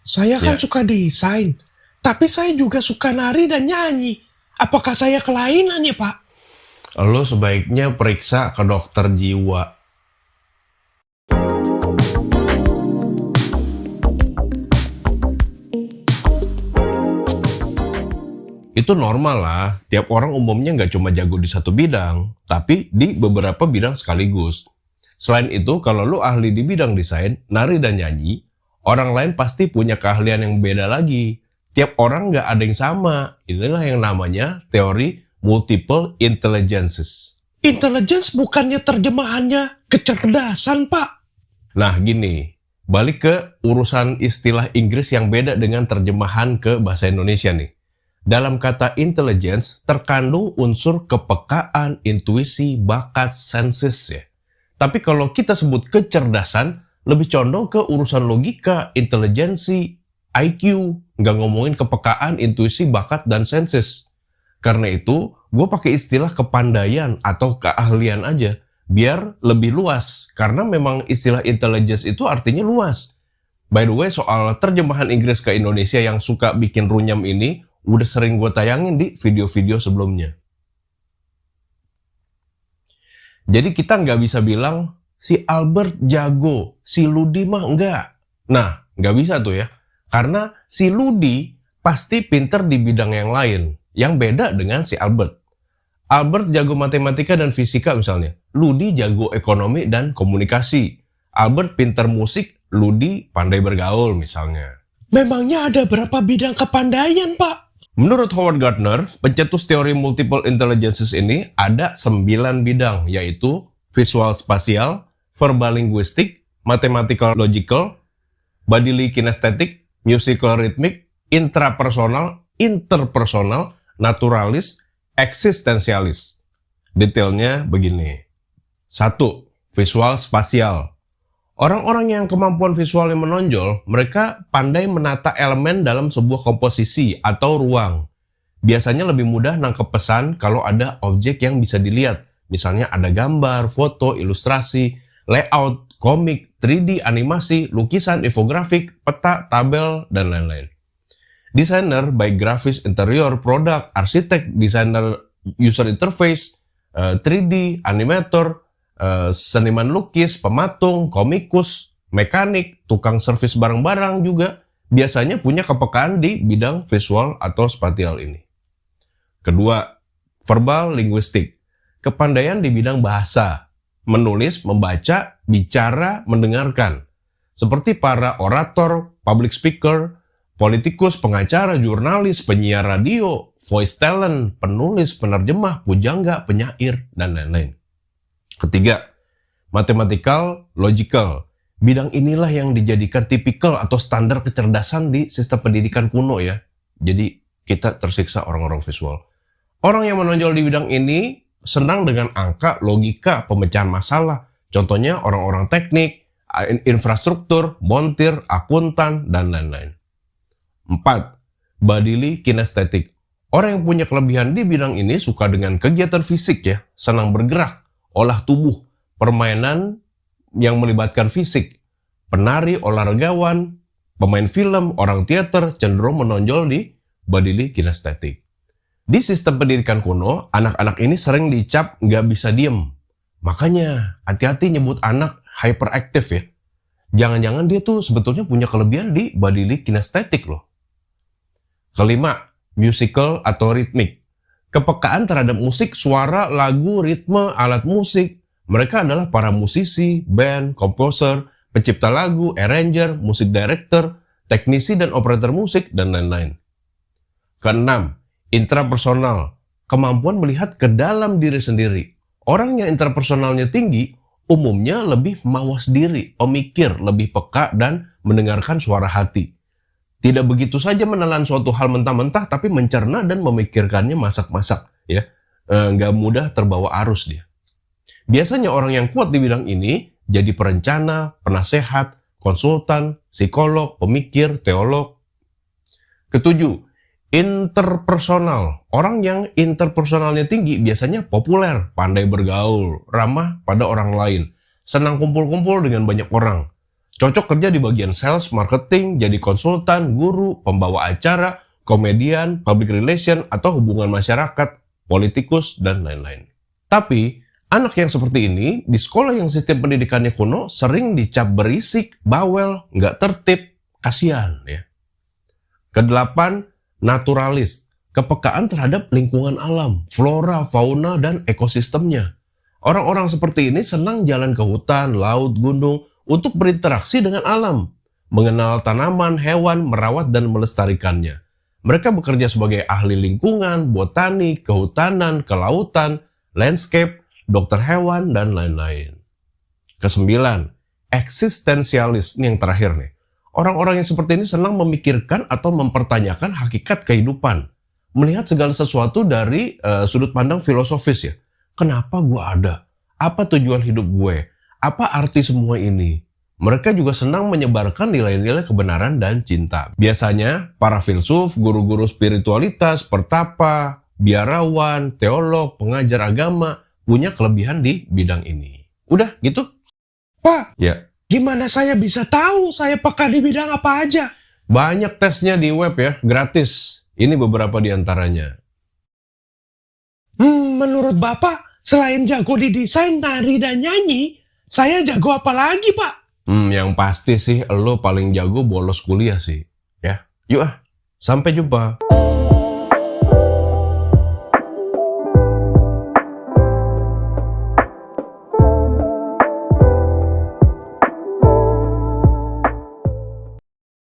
Saya kan Ya, suka desain, tapi saya juga suka nari dan nyanyi. Apakah saya kelainan ya, Pak? lo sebaiknya periksa ke dokter jiwa. Itu normal lah, tiap orang umumnya nggak cuma jago di satu bidang, tapi di beberapa bidang sekaligus. Selain itu, kalau lo ahli di bidang desain, nari dan nyanyi, orang lain pasti punya keahlian yang beda lagi. Tiap orang nggak ada yang sama. Inilah yang namanya teori multiple intelligences. Intelligence bukannya terjemahannya kecerdasan, Pak. Nah gini, balik ke urusan istilah Inggris yang beda dengan terjemahan ke bahasa Indonesia nih. Dalam kata intelligence terkandung unsur kepekaan, intuisi, bakat, senses ya. Tapi kalau kita sebut kecerdasan, lebih condong ke urusan logika, intelijensi, IQ. Nggak ngomongin kepekaan, intuisi, bakat, dan senses. Karena itu, gue pakai istilah kepandaian atau keahlian aja. Biar lebih luas. Karena memang istilah intelligence itu artinya luas. By the way, soal terjemahan Inggris ke Indonesia yang suka bikin runyam ini, udah sering gue tayangin di video-video sebelumnya. Jadi kita nggak bisa bilang, si Albert jago, si Ludi mah enggak. Nah, nggak bisa tuh ya. Karena si Ludi pasti pinter di bidang yang lain, yang beda dengan si Albert. Albert jago matematika dan fisika misalnya. Ludi jago ekonomi dan komunikasi. Albert pinter musik, Ludi pandai bergaul misalnya. Memangnya ada berapa bidang kepandaian, Pak? Menurut Howard Gardner, pencetus teori multiple intelligences ini ada 9 bidang, yaitu visual spasial, verbal linguistic, mathematical logical, bodily kinesthetic, musical rhythmic, intrapersonal, interpersonal, naturalis, eksistensialis. Detailnya begini. 1. Visual spasial. Orang-orang yang kemampuan visualnya menonjol, mereka pandai menata elemen dalam sebuah komposisi atau ruang. Biasanya lebih mudah nangkep pesan kalau ada objek yang bisa dilihat. Misalnya ada gambar, foto, ilustrasi, layout, komik, 3D, animasi, lukisan, infografik, peta, tabel, dan lain-lain. Desainer, baik grafis, interior, produk, arsitek, desainer user interface, 3D, animator, seniman lukis, pematung, komikus, mekanik, tukang servis barang-barang juga biasanya punya kepekaan di bidang visual atau spatial ini. Kedua, verbal linguistic. Kepandaian di bidang bahasa, menulis, membaca, bicara, mendengarkan. Seperti para orator, public speaker, politikus, pengacara, jurnalis, penyiar radio, voice talent, penulis, penerjemah, pujangga, penyair, dan lain-lain. Ketiga, mathematical logical. Bidang inilah yang dijadikan tipikal atau standar kecerdasan di sistem pendidikan kuno ya. Jadi kita tersiksa orang-orang visual. Orang yang menonjol di bidang ini senang dengan angka, logika, pemecahan masalah. Contohnya orang-orang teknik, infrastruktur, montir, akuntan, dan lain-lain. 4. Bodily kinesthetic. Orang yang punya kelebihan di bidang ini suka dengan kegiatan fisik ya, senang bergerak, olah tubuh, permainan yang melibatkan fisik, penari, olahragawan, pemain film, orang teater cenderung menonjol di bodily kinesthetic. Di sistem pendidikan kuno, anak-anak ini sering dicap nggak bisa diem. Makanya hati-hati nyebut anak hyperactive ya. Jangan-jangan dia tuh sebetulnya punya kelebihan di bodily kinesthetic loh. Kelima, musical atau ritmik. Kepekaan terhadap musik, suara, lagu, ritme, alat musik. Mereka adalah para musisi, band, komposer, pencipta lagu, arranger, musik director, teknisi dan operator musik, dan lain-lain. Keenam, intrapersonal. Kemampuan melihat ke dalam diri sendiri. Orang yang intrapersonalnya tinggi, umumnya lebih mawas diri, pemikir, lebih peka, dan mendengarkan suara hati. Tidak begitu saja menelan suatu hal mentah-mentah, tapi mencerna dan memikirkannya masak-masak. Ya, nggak mudah terbawa arus dia. Biasanya orang yang kuat di bidang ini jadi perencana, penasehat, konsultan, psikolog, pemikir, teolog. Ketujuh, interpersonal. Orang yang interpersonalnya tinggi biasanya populer, pandai bergaul, ramah pada orang lain, senang kumpul-kumpul dengan banyak orang. Cocok kerja di bagian sales, marketing, jadi konsultan, guru, pembawa acara, komedian, public relation, atau hubungan masyarakat, politikus, dan lain-lain. Tapi, anak yang seperti ini, di sekolah yang sistem pendidikannya kuno, sering dicap berisik, bawel, nggak tertib, kasihan ya. Kedelapan, naturalis, kepekaan terhadap lingkungan alam, flora, fauna, dan ekosistemnya. Orang-orang seperti ini senang jalan ke hutan, laut, gunung untuk berinteraksi dengan alam, mengenal tanaman, hewan, merawat, dan melestarikannya. Mereka bekerja sebagai ahli lingkungan, botani, kehutanan, kelautan, landscape, dokter hewan, dan lain-lain. Kesembilan, eksistensialis, ini yang terakhir nih. Orang-orang yang seperti ini senang memikirkan atau mempertanyakan hakikat kehidupan. Melihat segala sesuatu dari sudut pandang filosofis ya. Kenapa gue ada? Apa tujuan hidup gue? Apa arti semua ini? Mereka juga senang menyebarkan nilai-nilai kebenaran dan cinta. Biasanya, para filsuf, guru-guru spiritualitas, pertapa, biarawan, teolog, pengajar agama, punya kelebihan di bidang ini. Udah, gitu? Pak, Ya. gimana saya bisa tahu saya pakar di bidang apa aja? Banyak tesnya di web ya, gratis. Ini beberapa di antaranya. Menurut Bapak, selain jago di desain, nari, dan nyanyi, saya jago apa lagi, Pak? Yang pasti sih lo paling jago bolos kuliah sih. Ya, yuk sampai jumpa.